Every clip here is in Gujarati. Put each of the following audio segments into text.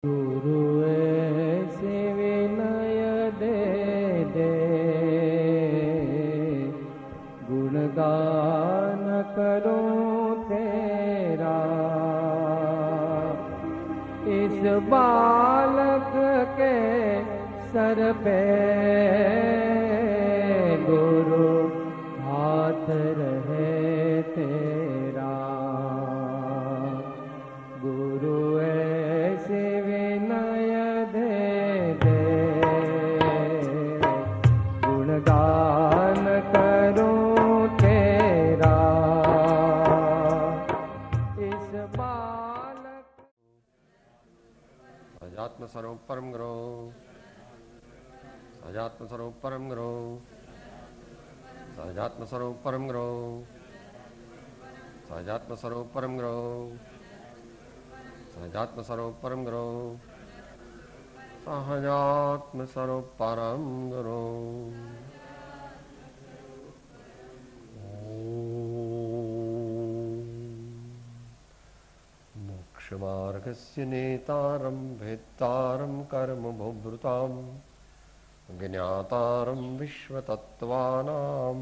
गुरु ऐसे विनय दे दे, गुणगान करूं तेरा। इस बालक के सर पे गुरु हाथ रहे तेरा। गुरु ऐसे विनय दे दे, गुणगान करूं तेरा। इस बालक सजात्म स्वरूप परम गुरु, सजात्म स्वरूप परम गुरु, सजात्म स्वरूप परम गुरु, सजात्म स्वरूप परम गुरु, सजात्म स्वरूप परम गुरु, सहजात्म स्वरूप परम गुरु। मोक्षमार्गस्य नेतारं भेत्तारं कर्म भोभृतां ज्ञातारं विश्वतत्त्वानां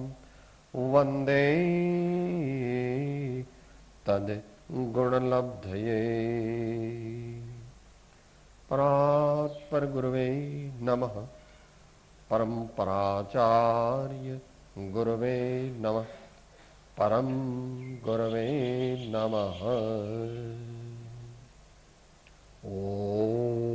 वन्दे तद् गुणलब्धये। परात्पर गुरुवे नमः। परम्पराचार्य गुरुवे नमः। परम गुरुवे नमः। ओम।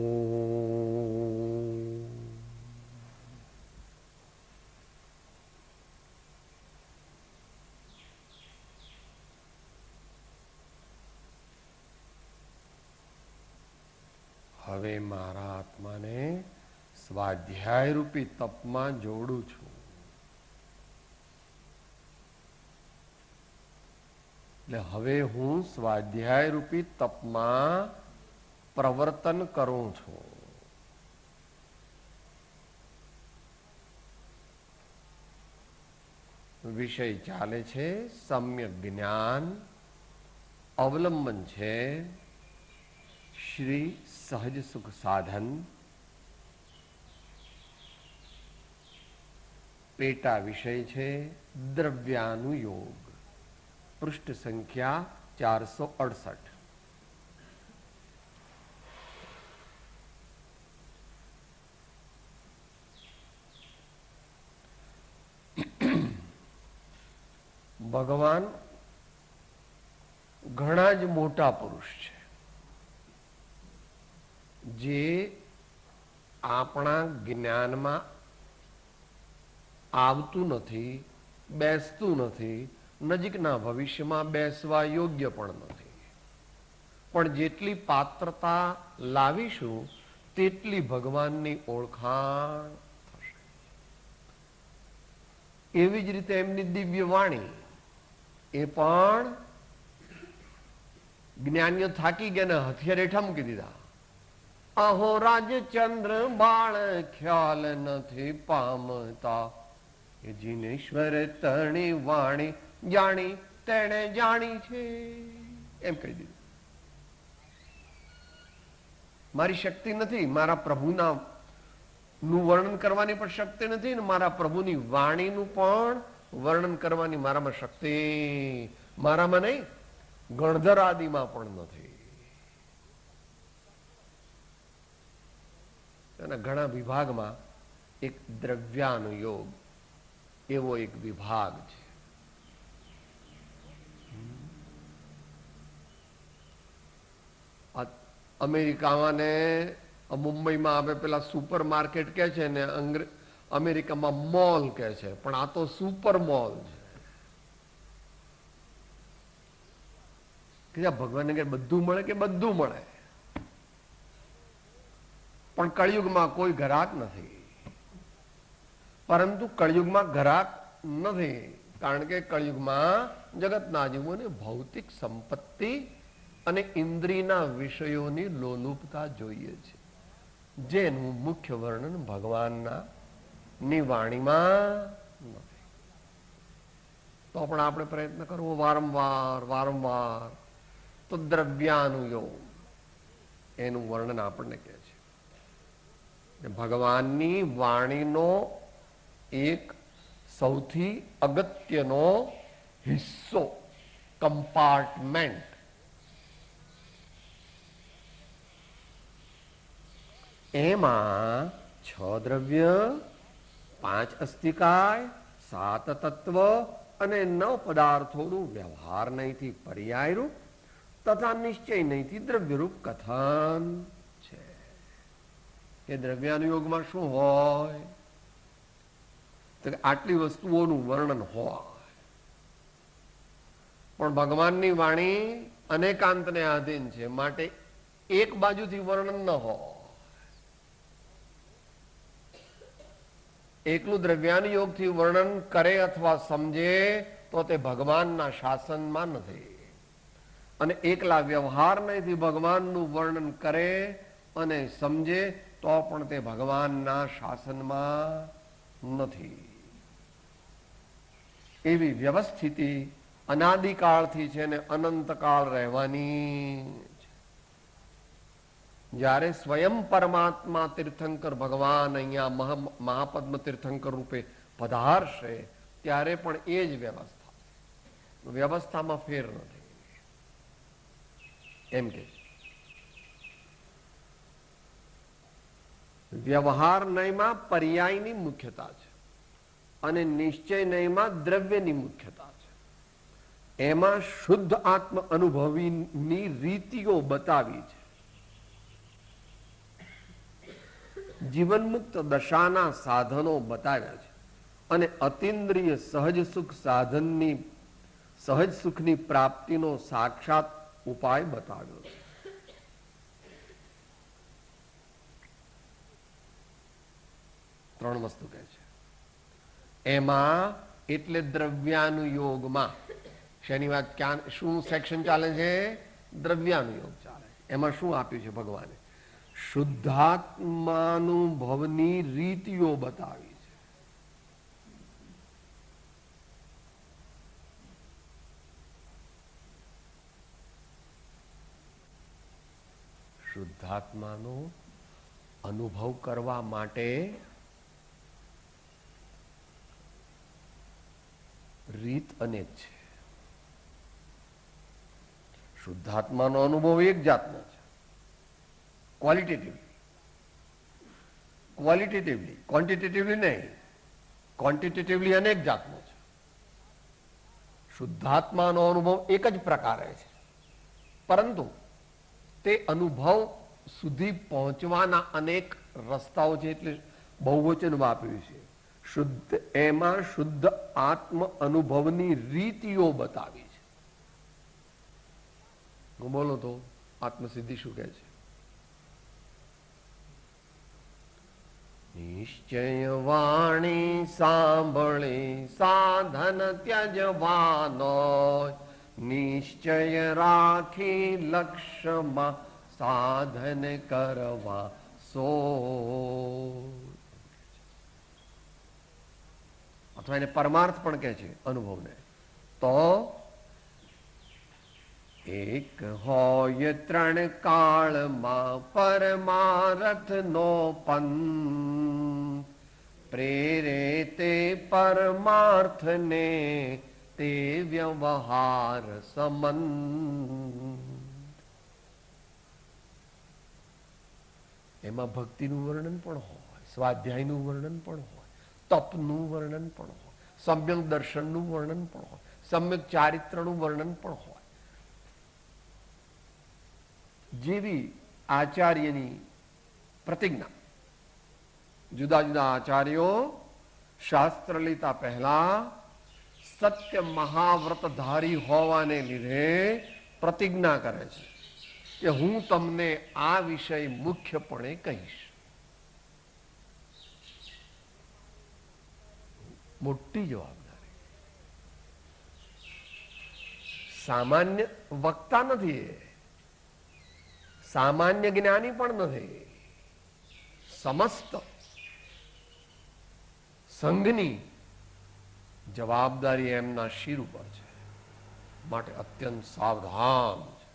હવે મારા આત્માને સ્વાધ્યાય રૂપી તપમાં જોડું છું. એટલે હવે હું સ્વાધ્યાય રૂપી તપમાં પ્રવર્તન કરું છું. વિષય ચાલે છે સમ્યક જ્ઞાન. અવલંબન છે શ્રી સહજ સુખ સાધન. પેટા વિષય છે દ્રવ્યાનુયોગ. પૃષ્ઠ સંખ્યા 468. ભગવાન ઘણા જ મોટા પુરુષ છે જે આપણા જ્ઞાનમાં આવતું નથી, બેસતું નથી, નજીકના ભવિષ્યમાં બેસવા યોગ્ય પણ નથી. પણ જેટલી પાત્રતા લાવીશું તેટલી ભગવાનની ઓળખાણ થશે. એવી જ રીતે એમની દિવ્ય વાણી એ પણ જ્ઞાનીઓ થાકી ગયા, હથિયાર હેઠા મૂકી દીધા. અહો રાજચંદ્ર બાળ ખ્યાલ નથી પામતા, એ જીનેશ્વર તણી વાણી જાણી તેણે જાણી છે એમ કહી દીધું. મારી શક્તિ નથી, મારા પ્રભુના નું વર્ણન કરવાની પણ શક્તિ નથી, ને મારા પ્રભુની વાણીનું પણ વર્ણન કરવાની મારામાં શક્તિ, મારામાં નહીં, ગણધર આદિમાં પણ નથી. એના ઘણા વિભાગમાં એક દ્રવ્યાનુયોગ એવો એક વિભાગ છે. અમેરિકામાં ને મુંબઈમાં હવે પેલા સુપર માર્કેટ કે છે ને અમેરિકામાં મોલ કે છે, પણ આ તો સુપર મોલ છે કે ભગવાનને કે બધું મળે, કે બધું મળે, પણ કળિયુગમાં કોઈ ગ્રાહક નથી. પરંતુ કળિયુગમાં ગ્રાહક નથી કારણ કે કળિયુગમાં જગતના જીવોને ભૌતિક સંપત્તિ અને ઇન્દ્રિયના વિષયોની લોલુપતા જોઈએ છે, જેનું મુખ્ય વર્ણન ભગવાનના ની વાણીમાં નથી. તો પણ આપણે પ્રયત્ન કરવો વારંવાર વારંવાર. તો દ્રવ્યાનુયોગ એનું વર્ણન આપણને કહે છે. ભગવાનની વાણીનો એક સૌથી અગત્યનો હિસ્સો, કમ્પાર્ટમેન્ટ, એમાં 6 દ્રવ્ય, 5 અસ્થિકાય, 7 તત્વ અને 9 પદાર્થોનું વ્યવહાર નહીંથી પર્યાયરૂપ તથા નિશ્ચય નહીંથી દ્રવ્યરૂપ કથન છે. કે દ્રવ્યાનુયોગમાં શું હોય? તો આટલી વસ્તુઓનું વર્ણન હોય, પણ ભગવાનની વાણી અનેકાંતને આધીન છે, માટે એક બાજુથી વર્ણન ન હોય. એકલું દ્રવ્યાનુયોગથી વર્ણન કરે અથવા સમજે તો તે ભગવાનના શાસનમાં નથી, અને એકલા વ્યવહાર નહીંથી ભગવાનનું વર્ણન કરે અને સમજે તો પણ તે ભગવાનના શાસનમાં નથી. એવી વ્યવસ્થિતિ અનાદિકાળથી છે ને અનંતકાળ રહેવાની છે. જ્યારે સ્વયં પરમાત્મા તીર્થંકર ભગવાન અહીંયા મહાપદ્મ તીર્થંકર રૂપે પધારશે ત્યારે પણ એ જ વ્યવસ્થા, વ્યવસ્થામાં ફેર નથી એમ કે. વ્યવહાર નયમાં પર્યાયની મુખ્યતા છે અને નિશ્ચય નયમાં દ્રવ્યની મુખ્યતા છે. એમાં શુદ્ધ આત્મ અનુભવીની રીતિઓ બતાવી છે. જીવનમુક્ત દશાના સાધનો બતાવ્યા છે અને અતિન્દ્રિય સહજ સુખ સાધનની, સહજ સુખની પ્રાપ્તિનો સાક્ષાત ઉપાય બતાવ્યો છે. ત્રણ વસ્તુ કહે છે એમાં. એટલે દ્રવ્યાનુયોગમાં શેની વાત, ક્યાં શું સેક્શન ચાલે છે? દ્રવ્યાનુયોગ ચાલે છે. એમાં શું આપ્યું છે ભગવાને? શુદ્ધાત્માનુભવની રીતિઓ બતાવી છે. શુદ્ધાત્માનો અનુભવ કરવા માટે રીત અનેક છે. શુદ્ધાત્માનો અનુભવ એક જાતનો છે, ક્વોલિટેટિવલી, ક્વોન્ટિટેટિવલી નહીં. ક્વોન્ટિટેટિવલી અનેક જાતનો છે. શુદ્ધાત્માનો અનુભવ એક જ પ્રકારે છે, પરંતુ તે અનુભવ સુધી પહોંચવાના અનેક રસ્તાઓ છે, એટલે બહુવચન વાપર્યું છે. શુદ્ધ, એમાં શુદ્ધ આત્મ અનુભવની રીતિઓ બતાવી છે. હું બોલો તો આત્મસિદ્ધિ શું કહે છે? નિશ્ચય વાણી સાંભળી સાધન ત્યજવાનો, નિશ્ચય રાખી લક્ષ્યમાં સાધન કરવા સો. અથવા એને પરમાર્થ પણ કહે છે અનુભવને. તો એક હોય 3 કાળમાં પરમાર્થ નો પંથ, પ્રેરે તે પરમાર્થને તે વ્યવહાર સંબંધ. એમાં ભક્તિનું વર્ણન પણ હોય, સ્વાધ્યાયનું વર્ણન પણ હોય, તપનું વર્ણન પણ હોય, સમ્યક દર્શનનું વર્ણન પણ હોય, સમ્યક ચારિત્રનું વર્ણન પણ હોય. જેવી આચાર્યની પ્રતિજ્ઞા, જુદા જુદા આચાર્યો શાસ્ત્ર લેતા પહેલા સત્ય મહાવ્રતધારી હોવાને લીધે પ્રતિજ્ઞા કરે છે કે હું તમને આ વિષય મુખ્યપણે કહીશ. મોટી જવાબદારી. સામાન્ય વક્તા નથી, સામાન્ય જ્ઞાની પણ નથી. સમસ્ત સંઘની જવાબદારી એમના શિર ઉપર છે, માટે અત્યંત સાવધાન છે,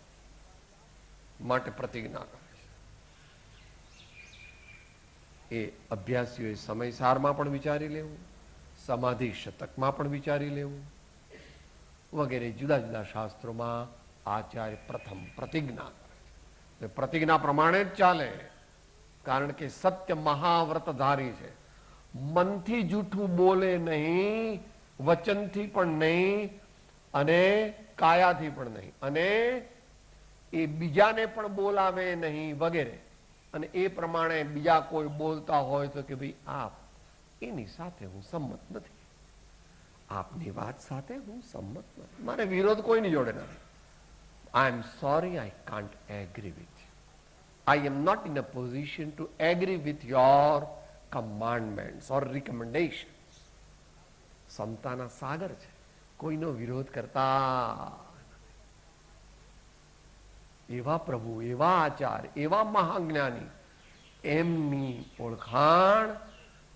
માટે પ્રતિજ્ઞા કરે છે. એ અભ્યાસીઓએ સમયસારમાં પણ વિચારી લેવું, સમાધિ શતકમાં પણ વિચારી લેવું વગેરે જુદા જુદા શાસ્ત્રોમાં આચાર્ય પ્રથમ પ્રતિજ્ઞા કરે. પ્રતિજ્ઞા પ્રમાણે જ ચાલે, કારણ કે સત્ય મહાવ્રતધારી છે. મનથી જૂઠું બોલે નહીં, વચનથી પણ નહીં, અને કાયાથી પણ નહીં, અને એ બીજાને પણ બોલાવે નહીં વગેરે. અને એ પ્રમાણે બીજા કોઈ બોલતા હોય તો કે ભાઈ આપ એની સાથે હું સંમત નથી, આપની વાત સાથે હું સંમત નથી, મારે વિરોધ કોઈની જોડે નથી. I am sorry, I can't agree with you. I am not in a position to agree with your commandments or recommendations. સમતાના સાગર છે, કોઈનો વિરોધ કરતા. એવા પ્રભુ, એવા આચાર્ય, એવા મહાજ્ઞાની, એમની ઓળખાણ,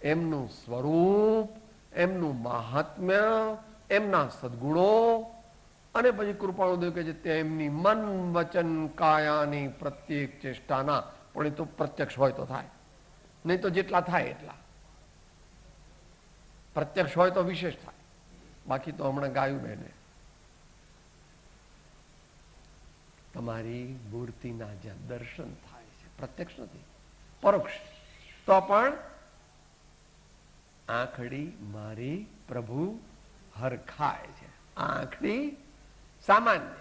એમનું સ્વરૂપ, એમનું મહાત્મ્ય, એમના સદગુણો, અને પછી કૃપાળુદેવ કે છે તેમની મન વચન કાયાની પ્રત્યેક ચેષ્ટાના, પણ એ તો પ્રત્યક્ષ હોય તો થાય, નહીં તો જેટલા થાય એટલા. પ્રત્યક્ષ હોય તો વિશેષ થાય, બાકી તો હમણાં ગાયું બેને તમારી મૂર્તિના જ્યાં દર્શન થાય છે, પ્રત્યક્ષ નથી, પરોક્ષ, તો પણ આંખડી મારી પ્રભુ હરખાય છે. આંખડી સામાન્ય,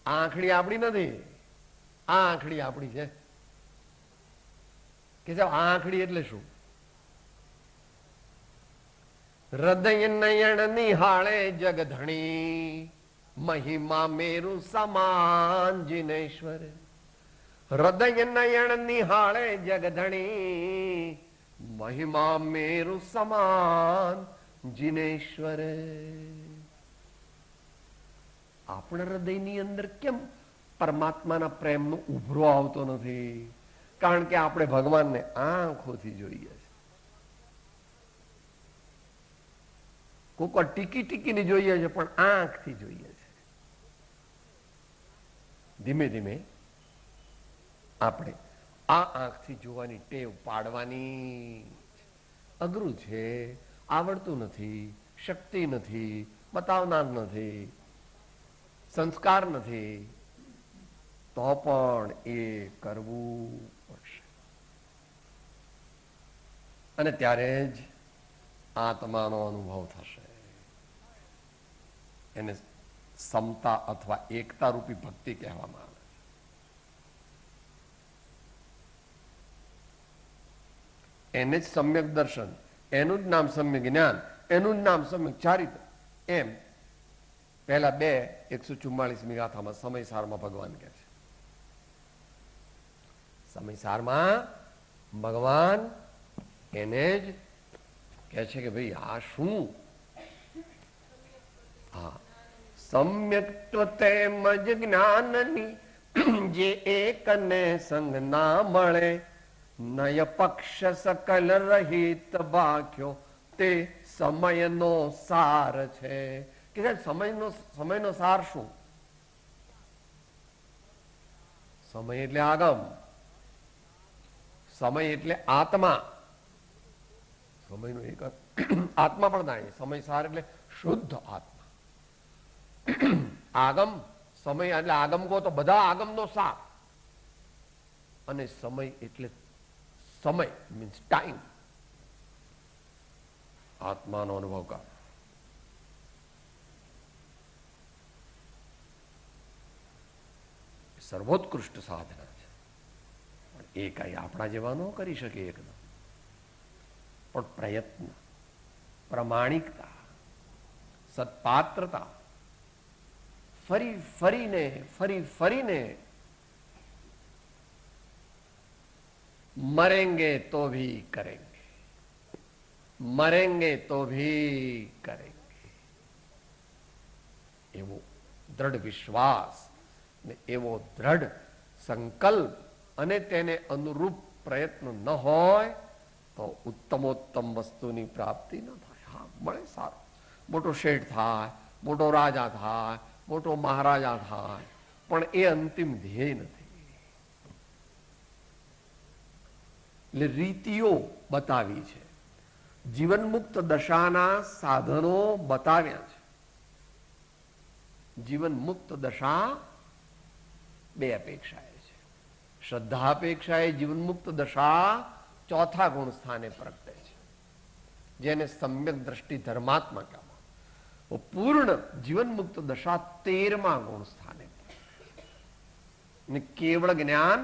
આંખડી આપણી નથી, આંખડી આપણી છે. કે સાહેબ આંખડી એટલે શું? હૃદય નયન નિહાળે જગધણી, મહિમા મેરુ સમાન જીનેશ્વર. હૃદય નયન નિહાળે જગધણી, મહિમા મેરુ સમાન જીનેશ્વર. આપણા હૃદયની અંદર કેમ પરમાત્માના પ્રેમનો ઉભરો આવતો નથી? કારણ કે આપણે ભગવાનને આંખોથી જોઈએ છે. કોક વાર ટીકી ટીકીને જોઈએ છે, પણ આંખથી જોઈએ છે. ધીમે ધીમે આપણે આ આંખથી જોવાની ટેવ પાડવાની. અઘરું છે, આવડતું નથી, શક્તિ નથી, બતાવનાર નથી, સંસ્કાર નથી, તો પણ એ કરવું પડશે. અને ત્યારે જ આત્માનો અનુભવ થશે. એને સમતા અથવા એકતા રૂપી ભક્તિ કહેવામાં આવે છે. એને જ સમ્યક દર્શન, એનું જ નામ સમ્યક જ્ઞાન, એનું જ નામ સમ્યક ચારિત્ર. એમ પહેલા 144મી ગાથામાં સમયસારમાં ભગવાન કહે છે. સમયસારમાં ભગવાન એને જ કહે છે કે ભાઈ આ શું? હા, સમ્યક્ત્વ તેમજ જ્ઞાનની જે એકને સંગ ના મળે, નય પક્ષ સકલ રહિત બાખ્યો, તે સમયનો સાર છે. કે સમયનો સાર શું? સમય એટલે આગમ, સમય એટલે આત્મા. સમયનો એક આત્મા પણ થાય. સમય સાર એટલે શુદ્ધ આત્મા. આગમ, સમય એટલે આગમ કહો તો બધા આગમનો સાર. અને સમય એટલે સમય મીન્સ ટાઈમ. આત્માનો અનુભવ કર. સર્વોત્કૃષ્ટ સાધના છે. પણ એ કઈ આપણા જેવા ન કરી શકે એકદમ. પણ પ્રયત્ન, પ્રમાણિકતા, સત્પાત્રતા, ફરી ફરીને મરેંગે તો ભી કરેંગે, મરેંગે તો ભી કરેંગે, એવો દ્રઢ વિશ્વાસ ને એવો દ્રઢ સંકલ્પ અને તેને અનુરૂપ પ્રયત્ન ન હોય તો ઉત્તમોત્તમ વસ્તુની પ્રાપ્તિ ન થાય. હા, મળે સારું, મોટો શેઠ થાય, મોટો રાજા થાય, મોટો મહારાજા થાય, પણ એ અંતિમ ધ્યેય નથી. એટલે રીતિઓ બતાવી છે, જીવન મુક્ત દશાના સાધનો બતાવ્યા છે. જીવન મુક્ત દશા બે અપેક્ષાએ છે. શ્રદ્ધા અપેક્ષાએ જીવન મુક્ત દશા ચોથા ગુણ સ્થાને પ્રગટે છે, જેને સમ્યક દ્રષ્ટિ ધર્માત્મા કહેવામાં. પૂર્ણ જીવન મુક્ત દશા 13મા ગુણ સ્થાને ને કેવળ જ્ઞાન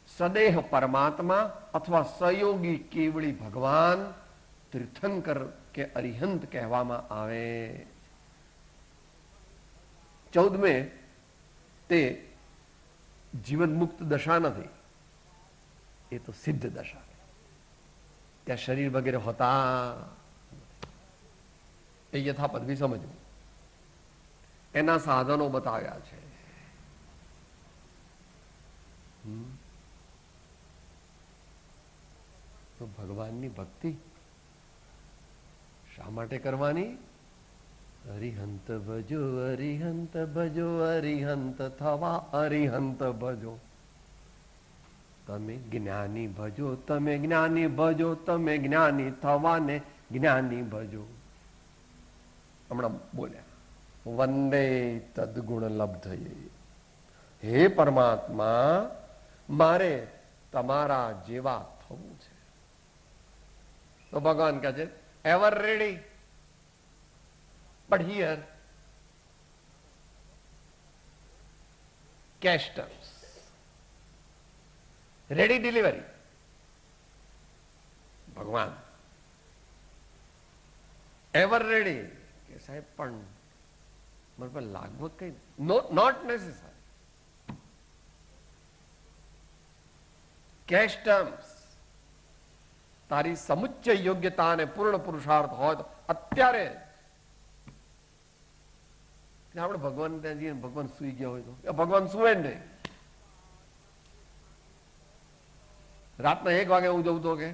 સદેહ પરમાત્મા અથવા સહયોગી કેવળી ભગવાન તીર્થંકર કે અરિહંત કહેવામાં આવે. 14મે તે જીવન મુક્ત દશા નથી, એ તો સિદ્ધ દશા. ત્યાં શરીર વગેરે હોતા એ યથાપદ બી સમજવું. એના સાધનો બતાવ્યા છે. તો ભગવાનની ભક્તિ શા માટે કરવાની? અરિહંત ભજો, અરિહંત ભજો, અરિહંત થવા અરિહંત ભજો. તમે જ્ઞાની ભજો, તમે જ્ઞાની ભજો, તમે જ્ઞાની થવાને જ્ઞાની ભજો. હમણાં બોલ્યા વંદે તદગુણ લબ્ધયે. હે પરમાત્મા, મારે તમારા જેવા થવું છે. તો ભગવાન કહે છે ever ready, but here cash terms, ready delivery. ભગવાન એવર રેડી કે સાહેબ પણ મારે પર લાગવગ કઈ નોટ નેસેસરી. કેશ ટર્મ્સ, તારી સમુચ્ચય યોગ્યતા અને પૂર્ણ પુરુષાર્થ હોય તો અત્યારે આપણે ભગવાન ત્યાં જઈએ, ભગવાન સુઈ ગયા હોય તો ભગવાન સુવે નહીં. રાતના 1 વાગે હું જઉં તો કે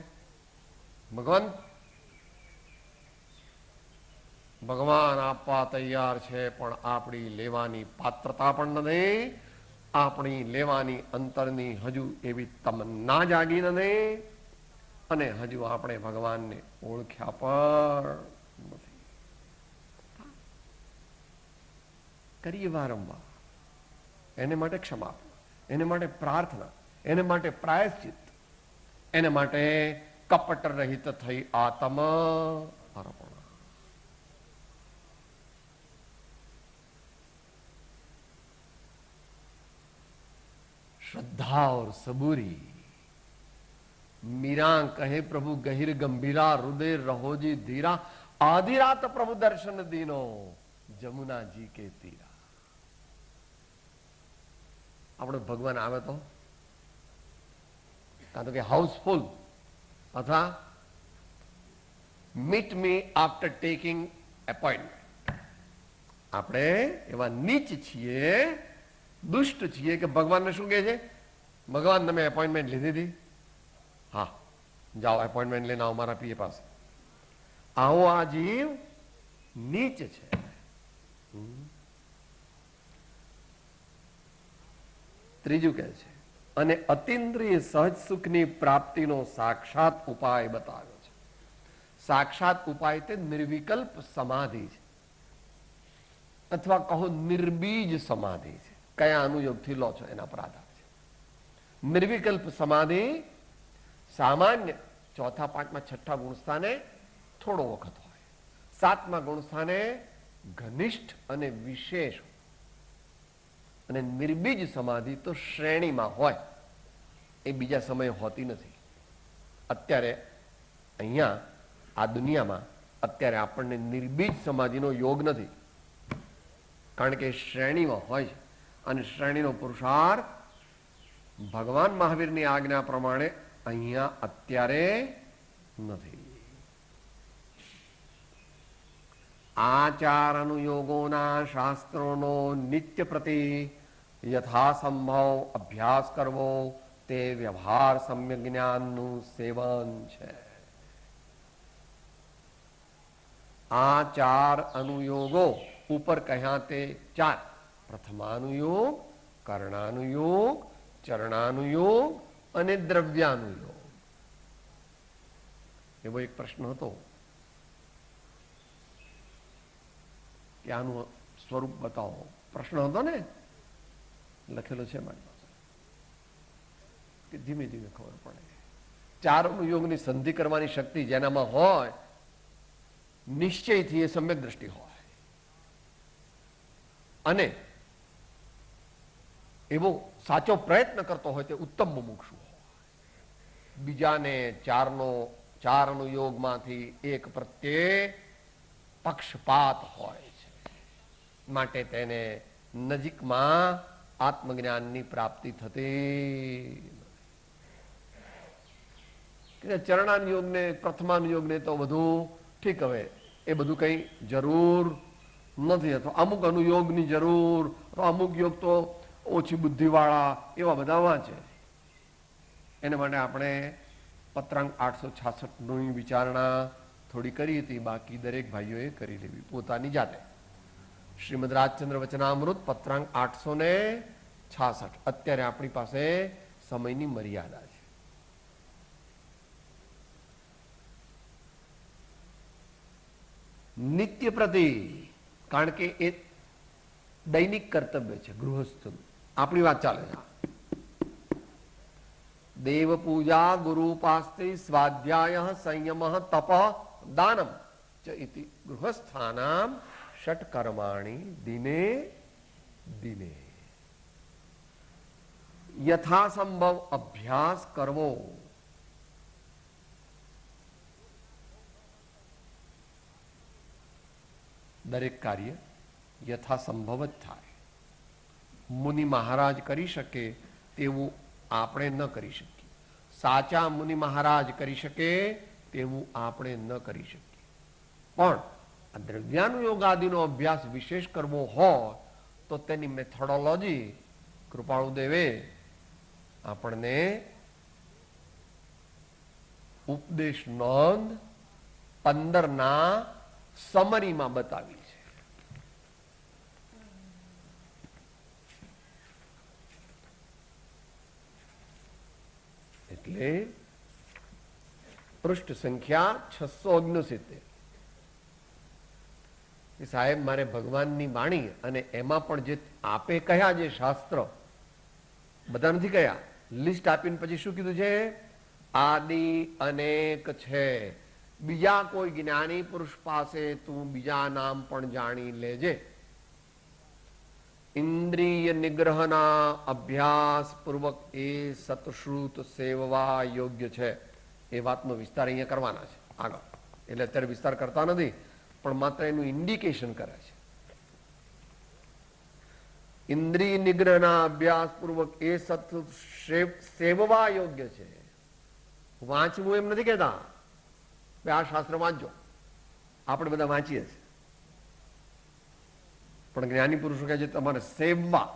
ભગવાન આપવા તૈયાર છે, પણ આપણી લેવાની પાત્રતા પણ નથી, આપણી લેવાની અંતરની હજુ એવી તમન્ના જાગી નથી, અને હજુ આપણે ભગવાનને ઓળખ્યા પણ નથી. કરીએ વારંવાર એને માટે ક્ષમાપણ, એને માટે પ્રાર્થના, એને માટે પ્રાયશ્ચિત, એને માટે કપટ રહિત થઈ આત્મ અર્પણ. श्रद्धा और सबूरी. मीरा कहे प्रभु गहिर गंभीरा, हृदय रहो जी धीरा, आधी रात प्रभु दर्शन दीनो, जमुना जी के तीरा. આપણે ભગવાન આવે તો કાં તો કે હાઉસફુલ અથવા મીટ મી આફ્ટર ટેકિંગ એપોઇન્ટમેન્ટ. આપણે એવા નીચ છીએ, દુષ્ટ છીએ કે ભગવાનને શું કહે છે? ભગવાન તમે એપોઇન્ટમેન્ટ લીધી હતી? હા, જાઓ એપોઇન્ટમેન્ટ લઈને આવો મારા પીએ પાસે. આવો આ જીવ નીચ છે. ત્રીજું કહે છે અને અતિન્દ્રિય સહજ સુખની પ્રાપ્તિનો સાક્ષાત ઉપાય બતાવ્યો છે. સાક્ષાત ઉપાય તે નિર્વિકલ્પ સમાધિ છે, અથવા કહો નિર્બીજ સમાધિ છે. કયા અનુયોગથી લો છો એના પર આધાર છે. નિર્વિકલ્પ સમાધિ સામાન્ય ચોથા, પાંચમા, છઠ્ઠા ગુણસ્થાને થોડો વખત હોય, સાતમા ગુણસ્થાને ઘનિષ્ઠ અને વિશેષ, અને નિર્બીજ સમાધિ તો શ્રેણીમાં હોય, એ બીજા સમયે હોતી નથી. અત્યારે અહીંયા આ દુનિયામાં અત્યારે આપણને નિર્બીજ સમાધિનો યોગ નથી, કારણ કે શ્રેણીમાં હોય છે, અને શ્રેણીનો પુરુષાર્થ ભગવાન મહાવીરની આજ્ઞા પ્રમાણે અહીંયા અત્યારે નથી. આચાર અનુયોગોના શાસ્ત્રોનો નિત્ય પ્રતિ યથાસંભવ અભ્યાસ કરવો તે વ્યવહાર સમ્યક જ્ઞાનનું સેવન છે. આ 4 અનુયોગો ઉપર કહ્યા તે 4: પ્રથમાનુયોગ, કર્ણાનુયોગ, ચરણાનુયોગ અને દ્રવ્યાનુયોગ. એવો એક પ્રશ્ન હતો કે આનું સ્વરૂપ બતાવો. પ્રશ્ન હતો ને, લખેલો છે મારી પાસે, કે ધીમે ધીમે ખબર પડે. ચાર અનુયોગની સંધિ કરવાની શક્તિ જેનામાં હોય, નિશ્ચયથી એ સમ્યક દ્રષ્ટિ હોય, અને એવો સાચો પ્રયત્ન કરતો હોય તે ઉત્તમ મુમુક્ષુ હોય. બીજાને ચાર અનુયોગમાંથી એક પ્રત્યે પક્ષપાત હોય છે, માટે તેને નજીકમાં આત્મજ્ઞાનની પ્રાપ્તિ થતી. ચરણાનુયોગને પ્રથમાનુયોગને તો બધું ઠીક, હવે એ બધું કઈ જરૂર નથી, અથવા અમુક અનુયોગની જરૂર, અમુક યોગ તો ઓછી બુદ્ધિવાળા એવા બધા વાંચે. એના માટે આપણે પત્રાંક 866 વિચારણા થોડી કરી હતી, બાકી દરેક ભાઈઓએ કરી લેવી પોતાની જાતે. શ્રીમદ રાજચંદ્ર વચનામૃત પત્રાંક 866. અત્યારે આપણી પાસે સમયની મર્યાદા છે. નિત્ય પ્રતિ, કારણ કે એ દૈનિક કર્તવ્ય છે ગૃહસ્થ. આપણી વાત ચાલે છે. દેવ પૂજા, ગુરુપાસ્તિ, સ્વાધ્યાય, સંયમ, તપ, દાનમ ચ ઇતિ ગૃહસ્થાનામ ષટ કર્માણી દિને દિને. યથાસંભવ અભ્યાસ કરવો. દરેક કાર્ય યથાસંભવ જ થાય. મુનિ મહારાજ કરી શકે તેવું આપણે ન કરી શકીએ. સાચા મુનિ મહારાજ કરી શકે તેવું આપણે ન કરી શકીએ. પણ આ દ્રવ્યાનુયોગ આદિનો અભ્યાસ વિશેષ કરવો હોય તો તેની મેથોડોલોજી કૃપાળુ દેવે આપણને ઉપદેશ નોંધ 15 સમરીમાં બતાવી છે. એટલે પૃષ્ઠ સંખ્યા 669. સાહેબ, મારે ભગવાનની વાણી અને એમાં પણ જે આપે કયા જે શાસ્ત્ર બધા નથી કયા, લિસ્ટ આપીને પછી શું કીધું છે? આદિ અનેક છે. બીજા કોઈ જ્ઞાની પુરુષ પાસે તું બીજા નામ પણ જાણી લેજે. ઇન્દ્રિય નિગ્રહના અભ્યાસ પૂર્વક એ સતશ્રુત સેવવા યોગ્ય છે. એ વાતનો વિસ્તાર અહીંયા કરવાના છે આગળ. એટલે અત્યારે વિસ્તાર કરતા નથી, પણ માત્ર એનું ઇન્ડિકેશન કરે છે. ઇન્દ્રિય નિગ્રહના અભ્યાસ પૂર્વક એ સત સેવવા યોગ્ય છે. વાંચવું એમ નથી કહેતા, આ શાસ્ત્ર વાંચજો, આપણે બધા વાંચીએ છીએ, પણ જ્ઞાની પુરુષો કહે છે તમારે સેવવા.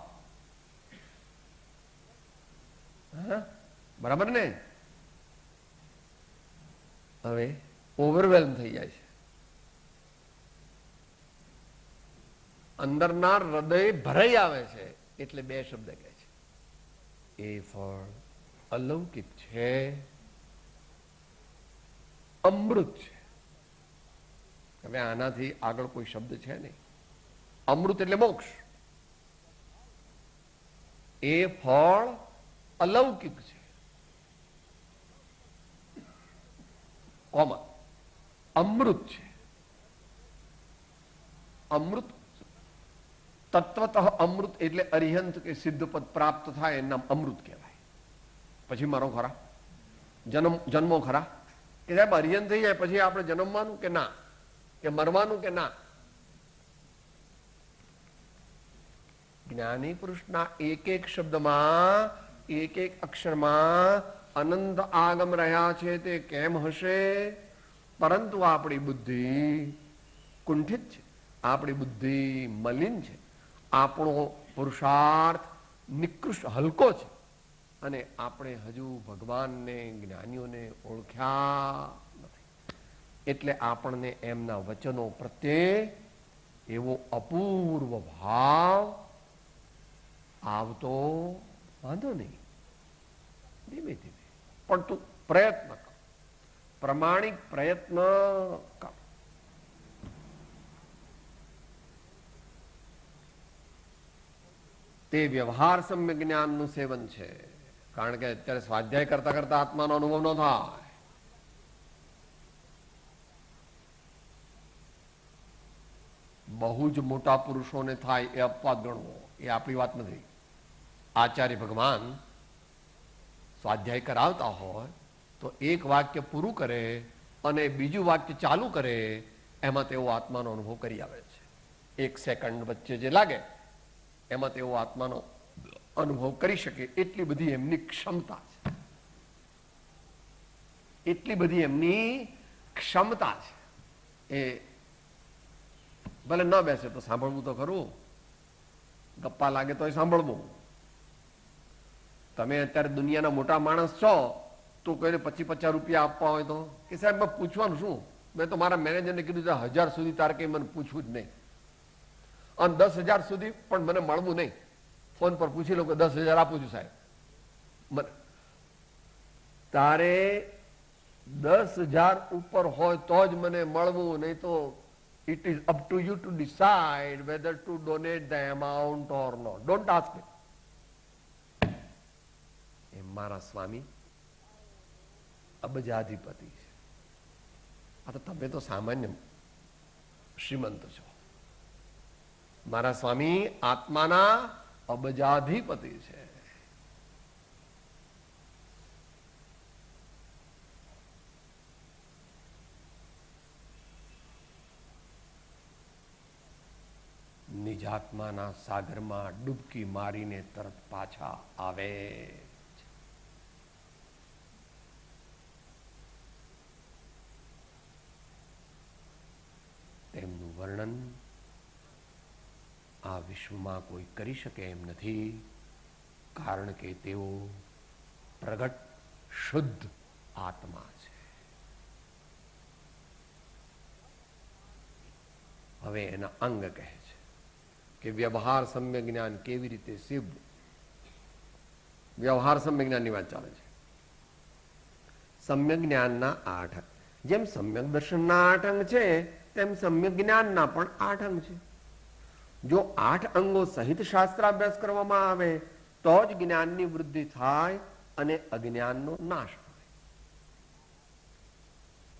બરાબર ને? હવે ઓવરવેલ્મ થઈ જાય છે. અંદરના હૃદય ભરાઈ આવે છે એટલે બે શબ્દ કહે છે, એ ફળ અલૌકિક છે, અમૃત છે. હવે આનાથી આગળ કોઈ શબ્દ છે નહીં. અમૃત એટલે મોક્ષ. એ ફળ અલૌકિક છે, કોમા અમૃત છે. અમૃત તત્વતઃ અમૃત એટલે અરિહંત કે સિદ્ધ પદ પ્રાપ્ત થાય એનું નામ અમૃત કહેવાય. પછી મરો ખરા, જન્મો ખરા? કે સાહેબ અરિહંત થઈ જાય પછી આપણે જન્મવાનું કે ના, કે મરવાનું કે ના? જ્ઞાની પુરુષના એક એક શબ્દમાં, એક એક અક્ષરમાં અનંત આગમ રહ્યા છે. તે કેમ હશે? પરંતુ આપણી બુદ્ધિ કુંઠિત છે, આપણી બુદ્ધિ મલિન છે, આપણો પુરુષાર્થ નિકૃષ્ટ હલકો છે, અને આપણે હજુ ભગવાનને જ્ઞાનીઓને ઓળખ્યા નથી. એટલે આપણને એમના વચનો પ્રત્યે એવો અપૂર્વ ભાવ આવતો વાંધો નહીં, ધીમે ધીમે પણ તું પ્રયત્ન કર. પ્રમાણિક પ્રયત્ન કરો. તે વ્યવહાર સમ્ય જ્ઞાનનું સેવન છે. કારણ કે અત્યારે સ્વાધ્યાય કરતા કરતા આત્માનો અનુભવ ન થાય. બહુ જ મોટા પુરુષોને થાય એ અપવાદ ગણવો, એ આપણી વાત નથી. આચાર્ય ભગવાન સ્વાધ્યાય કરાવતા હોય તો એક વાક્ય પૂરું કરે અને બીજું વાક્ય ચાલુ કરે, એમાં તેઓ આત્માનો અનુભવ કરી આવે છે. 1 સેકન્ડ વચ્ચે જે લાગે એમાં તેઓ આત્માનો અનુભવ કરી શકે એટલી બધી એમની ક્ષમતા છે. એટલી બધી એમની ક્ષમતા છે. એ ભલે ન બેસે તો સાંભળવું તો ખરું, ગપ્પા લાગે તો સાંભળવું. તમે અત્યારે દુનિયાના મોટા માણસ છો તો કોઈને 25-50 રૂપિયા આપવા હોય તો કે સાહેબ મેં પૂછવાનું શું, મેં તો મારા મેનેજરને કીધું 1000 સુધી તારે કઈ મને પૂછવું જ નહીં, અને 10,000 સુધી પણ મને મળવું નહીં. ફોન પર પૂછી લો કે 10,000 આપું છું સાહેબ. તારે 10,000 ઉપર હોય તો જ મને મળવું, નહીં તો it is up to you to decide whether to donate the amount or not. Don't ask me. એ મારા સ્વામી અબજાધિપતિ છે. આ તો તમે તો સામાન્ય શ્રીમંત છો. મારા સ્વામી આત્માના અબજાધિપતિ છે. નિજાત્માના સાગરમાં ડૂબકી મારીને તરત પાછા આવે. તેમનું વર્ણન આ વિશ્વમાં કોઈ કરી શકે એમ નથી, કારણ કે તેઓ પ્રગટ શુદ્ધ આત્મા છે. હવે એના અંગ કહે છે કે વ્યવહાર સમ્ય જ્ઞાન કેવી રીતે સિદ્ધ. વ્યવહાર સમ્ય જ્ઞાનની વાત ચાલે છે. સમ્યક જ્ઞાનના 8 અંગ, જેમ સમ્યક દર્શનના 8 અંગ છે તેમ સમ્યક જ્ઞાનના પણ 8 અંગ છે. જો 8 અંગો સહિત શાસ્ત્રાભ્યાસ કરવામાં આવે તો જ જ્ઞાનની વૃદ્ધિ થાય અને અજ્ઞાનનો નાશ થાય.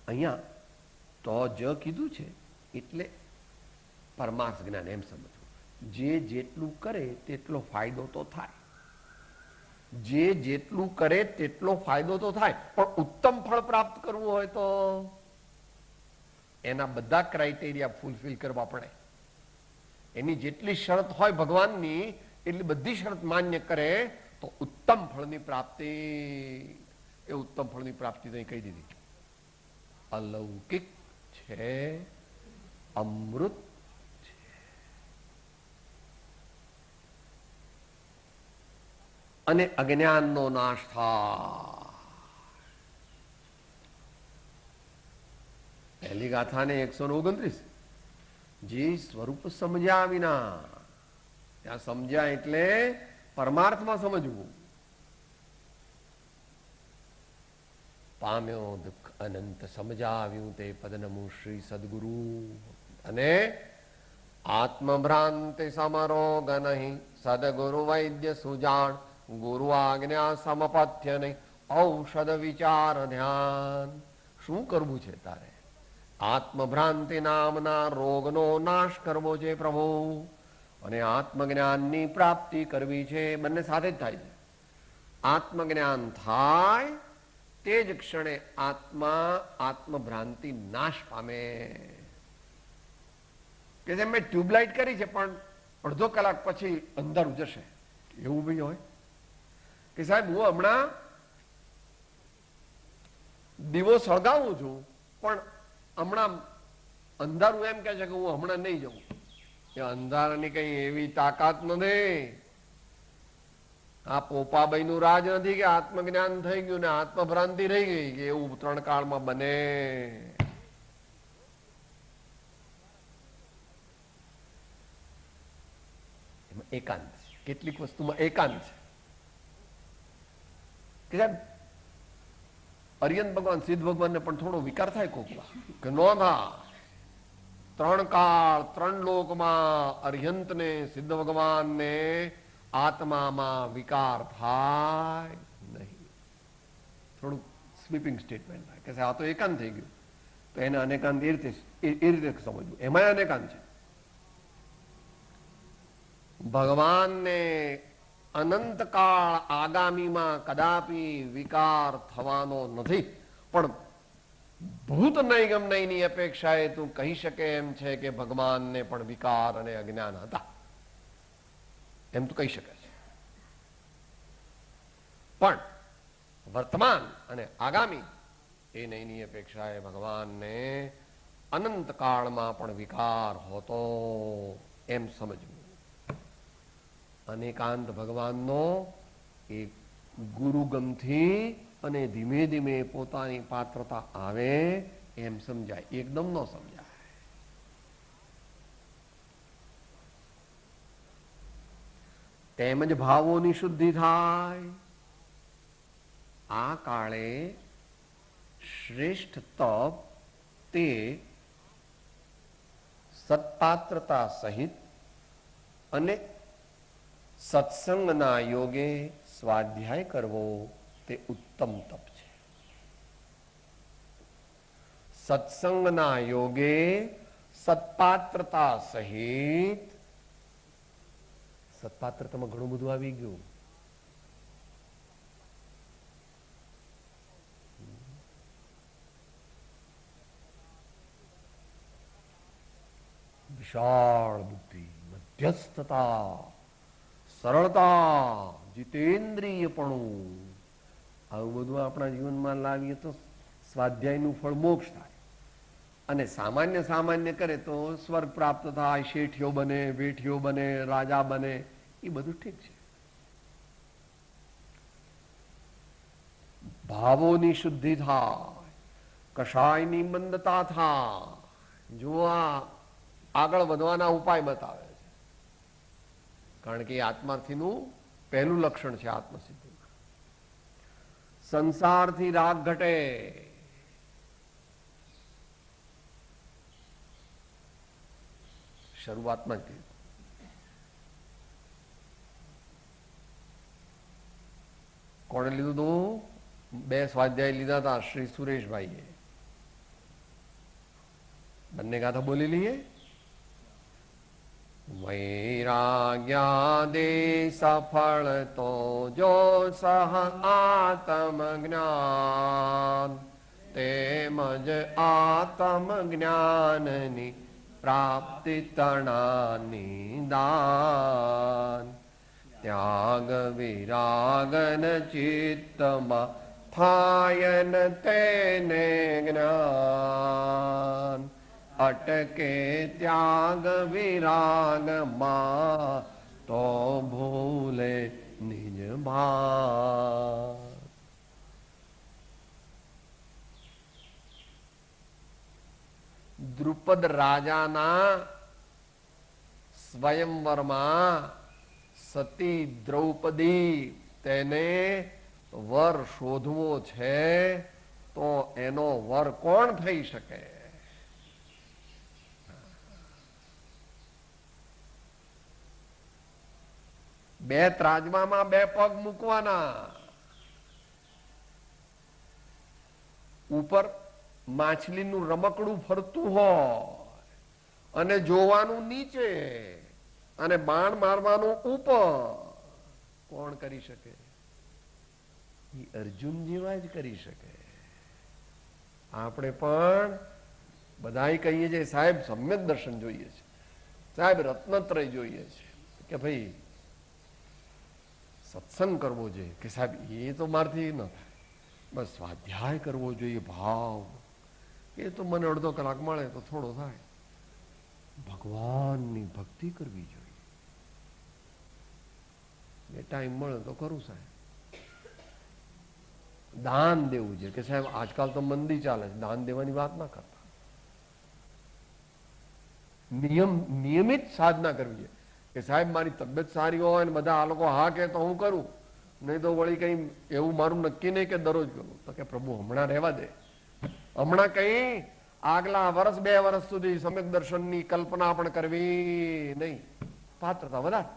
અહીંયા તો જ કીધું છે એટલે પરમાર્થ જ્ઞાન એમ સમજવું. જે જેટલું કરે તેટલો ફાયદો તો થાય, જે જેટલું કરે તેટલો ફાયદો તો થાય, પણ ઉત્તમ ફળ પ્રાપ્ત કરવું હોય તો એના બધા ક્રાઇટેરિયા ફૂલફિલ કરવા પડે. એની જેટલી શરત હોય ભગવાનની એટલી બધી શરત માન્ય કરે તો ઉત્તમ ફળની પ્રાપ્તિ. એ ઉત્તમ ફળની પ્રાપ્તિ તો કહી દીધી, અલૌકિક છે, અમૃત છે. અને અજ્ઞાનનો નાશ થાય. પહેલી ગાથાને 129, જે સ્વરૂપ સમજ્યા વિના, ત્યાં સમજ્યા એટલે પરમાર્થમાં સમજવું. પામ્યો દુઃખ અનંત સમજાવ્યું તે પદનમું શ્રી સદગુરુ. અને આત્મભ્રાંતિ સમરોગ નહીં, સદગુરુ વૈદ્ય સુજાણ, ગુરુ આજ્ઞા સમપથ્ય નહીં, ઔષધ વિચાર ધ્યાન. શું કરવું છે તારે? આત્મભ્રાંતિ નામના રોગનો નાશ કરવો છે પ્રભુ, અને આત્મજ્ઞાનની પ્રાપ્તિ કરવી છે. બંને સાથે જ થાય છે. આત્મજ્ઞાન થાય તે જ ક્ષણે આત્મા આત્મભ્રાંતિ નાશ પામે. કે જેમ મેં ટ્યુબલાઇટ કરી છે પણ અડધો કલાક પછી અંધારું જશે, એવું બી હોય કે સાહેબ હું હમણાં દીવો સળગાવું છું પણ હમણાં અંધારું એમ કે છે કે હું હમણાં નહીં જઉં. એ અંધારાની કઈ એવી તાકાત નથી. આ પોપાબાઈ નું રાજ નથી કે આત્મજ્ઞાન થઈ ગયું ને આત્મભ્રાંતિ રહી ગઈ, કે એવું 3 કાળમાં બને. એમાં એકાંત છે. કેટલીક વસ્તુમાં એકાંત છે કે સાહેબ અરિયંત ભગવાન સિદ્ધ ભગવાનને પણ થોડો વિકાર થાય કોકમાં કે નો થા. 3 કાળ 3 લોકમાં અરિયંતને સિદ્ધ ભગવાનને આત્મામાં વિકાર થાય નહીં. થોડું સ્વીપિંગ સ્ટેટમેન્ટ થાય કે આ તો એકાંત થઈ ગયું, તો એને અનેકાંત એ રીતે સમજવું. એમાં અનેકાંત છે. ભગવાનને અનંતકાળ આગામીમાં કદાપી વિકાર થવાનો નથી, પણ ભૂત નૈગમ નૈની અપેક્ષાએ તું કહી શકે એમ છે કે ભગવાનને પણ વિકાર અને અજ્ઞાન હતા, એમ તું કહી શકે છે. પણ વર્તમાન અને આગામી એ નૈની અપેક્ષાએ ભગવાનને અનંત કાળમાં પણ વિકાર હોતો એમ સમજવું. અનેકાંત ભગવાનનો એ ગુરુગમથી અને ધીમે ધીમે પોતાની પાત્રતા આવે એમ સમજાય, એકદમ ન સમજાય. તેમજ ભાવોની શુદ્ધિ થાય. આ કાળે શ્રેષ્ઠ તપ તે સત્પાત્રતા સહિત અને સત્સંગના યોગે સ્વાધ્યાય કરવો તે ઉત્તમ તપ છે. સત્સંગના યોગે સત્પાત્રતા સહિત, સત્પાત્રતામાં ઘણું બધું આવી ગયું. વિશાળ બુદ્ધિ, મધ્યસ્થતા, સરળતા, જીતેન્દ્રિયપણું, આવું બધું આપણા જીવનમાં લાવીએ તો સ્વાધ્યાયનું ફળ મોક્ષ થાય. અને સામાન્ય સામાન્ય કરે તો સ્વર્ગ પ્રાપ્ત થાય, શેઠિયો બને, વેઠિયો બને, રાજા બને, એ બધું ઠીક છે. ભાવોની શુદ્ધિ થાય, કષાયની મંદતા થાય. જો આ આગળ વધવાના ઉપાય બતાવે છે, કારણ કે આત્માર્થીનું પહેલું લક્ષણ છે આત્મસિદ્ધિ. સંસારથી રાગ ઘટે, શરૂઆતમાં જ કોણે લીધું હતું? 2 સ્વાધ્યાય લીધા હતા શ્રી સુરેશભાઈએ. બંને ગાથા બોલી લઈએ. વૈરાગ્યાદે સફળ તો જો સહ આત્મ જ્ઞાન, તેમજ આત્મ જ્ઞાનની પ્રાપ્તિ તણાની દાન. ત્યાગ વિરાગન ચિત્તમાં થાયન તેને જ્ઞાન, અટકે ત્યાગ વિરાગમાં તો ભૂલે નિજ ભાન. દ્રુપદ રાજાના સ્વયંવરમાં સતી દ્રૌપદી તેને વર શોધવો છે, તો એનો વર કોણ થઈ શકે? બે ત્રાજવામાં 2 પગ મૂકવાના, ઉપર માછલીનું રમકડું ફરતું હોય અને જોવાનું નીચે, અને બાણ મારવાનું ઉપર. કોણ કરી શકે? એ અર્જુન જેવા જ કરી શકે. આપણે પણ બધાય કહીએ છીએ સાહેબ સમ્યક દર્શન જોઈએ છે, સાહેબ રત્નત્રય જોઈએ છે, કે ભાઈ સત્સંગ કરવો જોઈએ, કે સાહેબ એ તો મારથી ન થાય, બસ સ્વાધ્યાય કરવો જોઈએ, ભાવ એ તો મને અડધો કલાક મળે તો થોડો થાય. ભગવાનની ભક્તિ કરવી જોઈએ, એ ટાઈમ મળે તો કરું સાહેબ. દાન દેવું છે, કે સાહેબ આજકાલ તો મંદી ચાલે છે, દાન દેવાની વાત ના કરતા. નિયમિત સાધના કરવી છે, કે સાહેબ મારી તબિયત સારી હોય ને બધા આ લોકો હા કે તો હું કરું, નહીં તો વળી કઈ એવું મારું નક્કી નહીં કે દરરોજ કરું. તો કે પ્રભુ હમણાં રહેવા દે, હમણાં કઈ આગલા વર્ષ 2 વર્ષ સુધી સમ્યક દર્શનની કલ્પના પણ કરવી નહીં, પાત્રતા વધારે.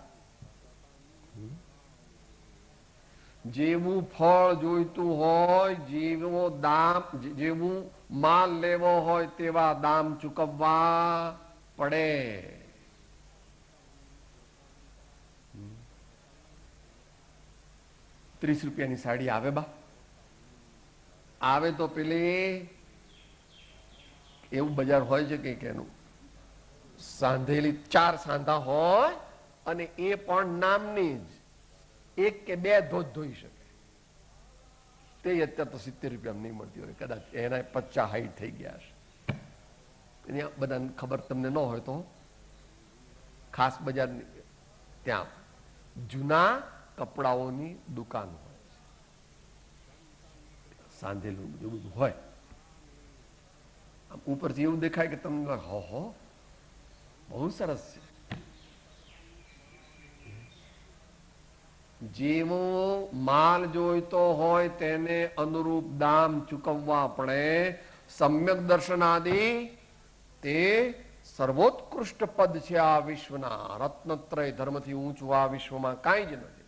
જેવું ફળ જોઈતું હોય, જેવો દામ, જેવું માલ લેવો હોય તેવા દામ ચૂકવવા પડે. 30 રૂપિયાની સાડી આવે બા, આવે તો પેલી એવું બજાર હોય છે કઈક એનું સાંધેલી 4 સાંધા હોય અને એ પણ નામની જ 1 કે 2 ધોધ ધોઈ શકે, તે અત્યારે તો 70 રૂપિયા નહીં મળતી હોય, કદાચ એના 50 હાઈટ થઈ ગયા છે. બધાને ખબર તમને ન હોય તો ખાસ બજાર ત્યાં જૂના કપડાઓની દુકાન હોય છે, સાંધેલું બધું હોય. આમ ઉપરથી એવું દેખાય કે તમને હો બહુ સરસ છે. જેવો માલ જોઈતો હોય તેને અનુરૂપ દામ ચૂકવવા પડે. સમ્યક દર્શન આદિ તે સર્વોત્કૃષ્ટ પદ છે આ વિશ્વના. રત્નત્રય ધર્મથી ઊંચું આ વિશ્વમાં કાંઈ જ નથી.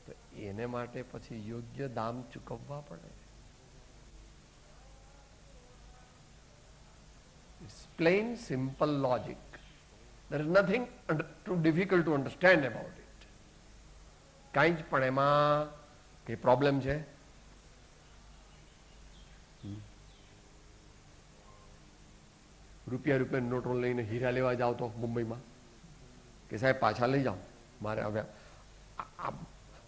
તો એને માટે પછી યોગ્ય દામ ચૂકવવા પડે. It's plain simple logic. There is nothing too difficult to understand about it. કાંઈ જ પણ એમાં કઈ પ્રોબ્લેમ છે? રૂપિયા નોટો લઈને હીરા લેવા જાવ તો મુંબઈમાં કે સાહેબ પાછા લઈ જાઓ, મારે હવે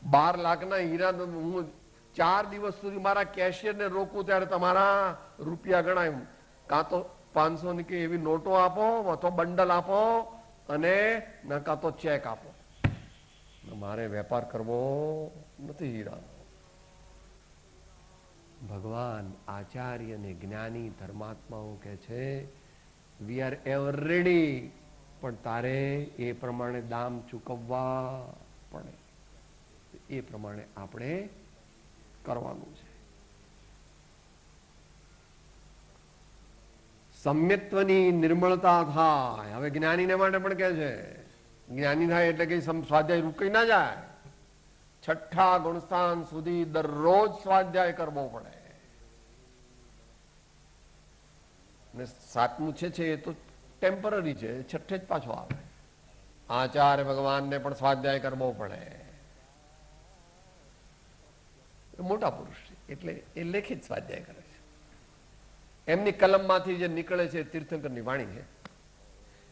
12 લાખના હીરા હું 4 દિવસ સુધી મારા કેશિયરને રોકું ત્યારે તમારા રૂપિયા ગણાય. કાં તો 500 ની કે એવી નોટો આપો અથવા બંડલ આપો અને ના કાં તો ચેક આપો. મારે વેપાર કરવો નથી હીરાનો. ભગવાન આચાર્ય ને જ્ઞાની ધર્માત્માઓ કે છે વી આર એવર રેડી, પણ તારે એ પ્રમાણે દામ ચૂકવવા પડે. એ પ્રમાણે આપણે કરવાનું છે. સમ્યક્ત્વની નિર્મળતા થાય. હવે જ્ઞાનીને માટે પણ કે છે જ્ઞાની થાય એટલે કે સ્વાધ્યાય રૂકી ના જાય. 6ઠ્ઠા ગુણસ્થાન સુધી દરરોજ સ્વાધ્યાય કરવો પડે. ને 7મું છે એ તો ટેમ્પરરી છે, 6ઠ્ઠે જ પાછો આવે. આચાર્ય ભગવાનને પણ સ્વાધ્યાય કરવો પડે. મોટા પુરુષ છે એટલે એ લેખિત સ્વાધ્યાય કરે છે. એમની કલમમાંથી જે નીકળે છે તીર્થંકરની વાણી છે.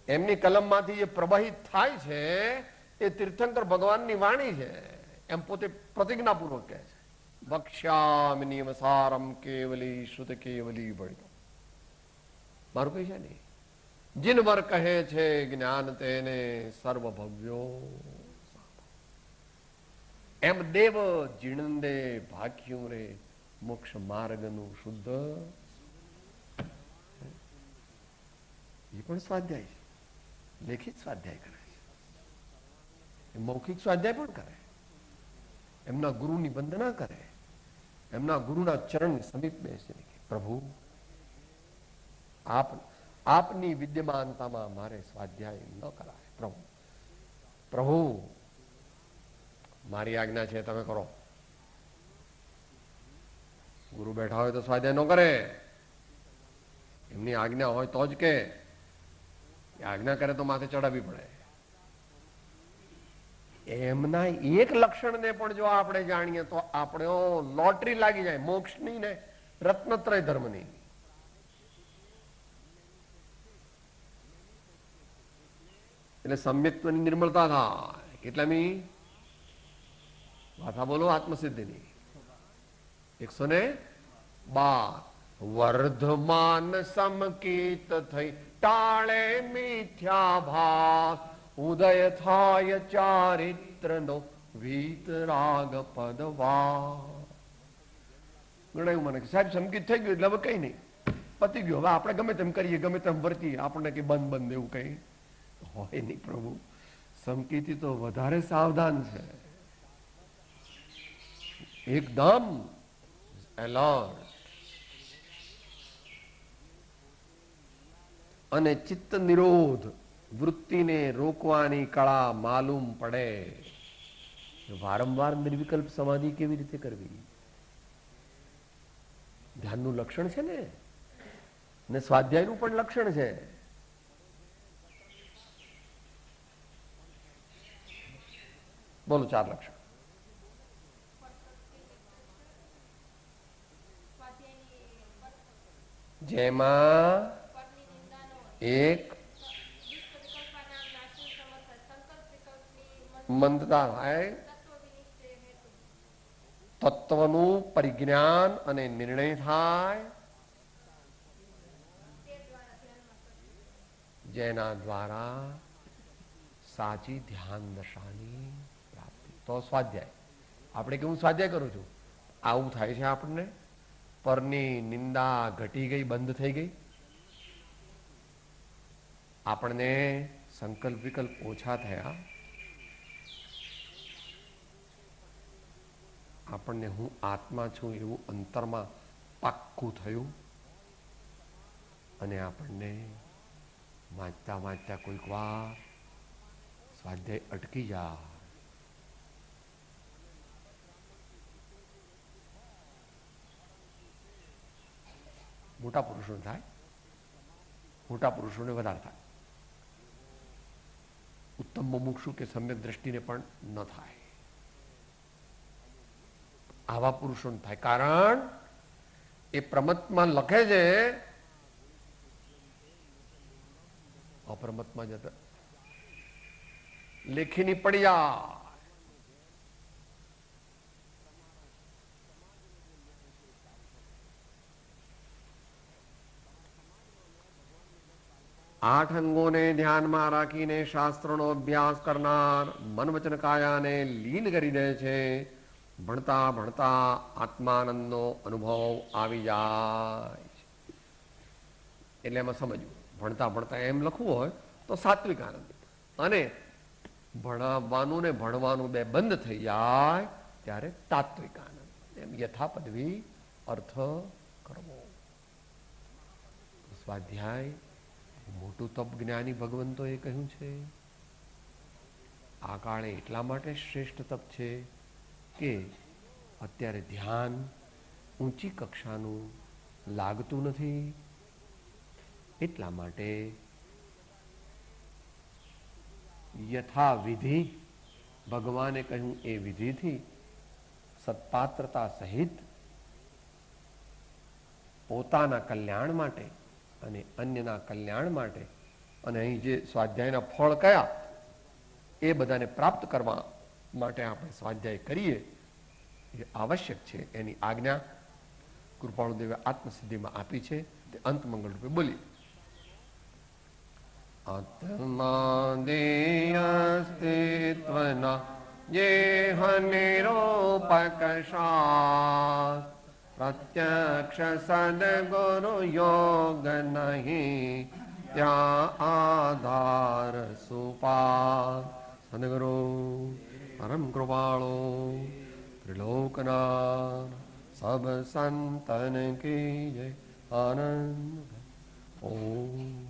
એમની કલમમાંથી જે પ્રવાહિત થાય છે એ તીર્થંકર ભગવાનની વાણી છે એમ પોતે પ્રતિજ્ઞાપૂર્વક કહે છે. વક્ષ્યામિ નિયમસારમ કેવલી શ્રુત કેવલી ભળિતો. મારું કઈ છે નહીં. જીનવર કહે છે જ્ઞાન તેને સર્વભવ્યો. એમ દેવ જીણંદે ભાગ્યું રે મોક્ષ માર્ગનું શુદ્ધ. એ પણ સ્વાધ્યાય છે, લેખિત સ્વાધ્યાય કરે છે. મૌખિક સ્વાધ્યાય પણ કરે. એમના ગુરુની વંદના કરે. એમના ગુરુના ચરણની સમીપ બેસીને કે પ્રભુ આપની વિદ્યમાનતામાં મારે સ્વાધ્યાય ન કરાય. પ્રભુ મારી આજ્ઞા છે તમે કરો. ગુરુ બેઠા હોય તો સ્વાધ્યાય ન કરે. એમની આજ્ઞા હોય તો જ કે. આજ્ઞા કરે તો માથે ચડાવવી પડે. એમના એક લક્ષણને પણ જો આપણે જાણીએ તો આપણે લોટરી લાગી જાય મોક્ષની ને રત્નત્રય ધર્મની. એટલે સમ્યક્ત્વની નિર્મળતા થાય. કેટલામી વાથા બોલો આત્મસિદ્ધિની? 112. વર્ધમાન સમકીત થઈ ટાળે મિથ્યા ભાસ. ઉદય થાય ચારિત્રનો વીતરાગ પદવા. ગણાયું મને સાહેબ સમકીત થઈ ગયું એટલે હવે કઈ નહીં, પતી ગયું. હવે આપણે ગમે તેમ કરીએ, ગમે તેમ વર્તીએ, આપણને કઈ બંધ એવું કઈ હોય નહીં. પ્રભુ સમકીથી તો વધારે સાવધાન છે. એકદમ એલર્ટ. અને ચિત્ત નિરોધ, વૃત્તિને રોકવાની કળા માલુમ પડે. વારંવાર નિર્વિકલ્પ સમાધિ કેવી રીતે કરવી? ધ્યાનનું લક્ષણ છે ને સ્વાધ્યાયનું પણ લક્ષણ છે. બોલો 4 લક્ષણ. જેમાં એક મંદતા થાય, તત્વનું પરિજ્ઞાન અને નિર્ણય થાય, જેના દ્વારા સાચી ધ્યાન દશાની પ્રાપ્તિ. તો સ્વાધ્યાય. આપણે કેવું સ્વાધ્યાય કરું છું? આવું થાય છે આપણને. પરની નિંદા ઘટી ગઈ, બંધ થઈ ગઈ. આપણને સંકલ્પ વિકલ્પ ઓછા થયા. આપણને હું આત્મા છું એવું અંતરમાં પાક્કું થયું. અને આપણને વાંચતા વાંચતા કોઈક વાર સ્વાધ્યાય અટકી જાય. મોટા પુરુષોને થાય, મોટા પુરુષોને વધારે થાય. ઉત્તમ મુમુક્ષુ કે સમ્યક દ્રષ્ટિને પણ ન થાય. આવા પુરુષોને થાય. કારણ એ પ્રમતમાં લખે છે, અપ્રમતમાં જતા લેખીની પડી જાય. 8 અંગોને ધ્યાનમાં રાખીને શાસ્ત્રોનો અભ્યાસ કરનાર મન વચન કાયાને લીન કરી દે છે. ભણતા ભણતા આત્માનંદનો અનુભવ આવી જાય છે. એટલે એમાં સમજવું, ભણતા ભણતા એમ લખવું હોય તો સાત્વિક આનંદ, અને ભણાવવાનું ને ભણવાનું બે બંધ થઈ જાય ત્યારે તાત્વિક આનંદ. એમ યથાપદવી અર્થ કરવો. સ્વાધ્યાય મોટું તપ જ્ઞાની ભગવંતોએ કહ્યું છે. આ કાળે એટલા માટે શ્રેષ્ઠ તપ છે કે અત્યારે ધ્યાન ઊંચી કક્ષાનું લાગતું નથી. એટલા માટે યથાવિધિ ભગવાને કહ્યું એ વિધિથી સત્પાત્રતા સહિત પોતાના કલ્યાણ માટે અને અન્યના કલ્યાણ માટે, અને અહીં જે સ્વાધ્યાયના ફળ કયા એ બધાને પ્રાપ્ત કરવા માટે આપણે સ્વાધ્યાય કરીએ એ આવશ્યક છે. એની આજ્ઞા કૃપાળુદેવે આત્મસિદ્ધિમાં આપી છે. તે અંત મંગળ રૂપે બોલી. આત્માદેયસ્તિત્વના જે નિરૂપક શાસ્ત્ર, પ્રત્યક્ષ સદગુરુ યોગ નહીં ત્યાં આધાર સુપાર. સદગુરુ પરમ કૃપાળો ત્રિલોકના સબ સંતન કી જય. આનંદ. ઓમ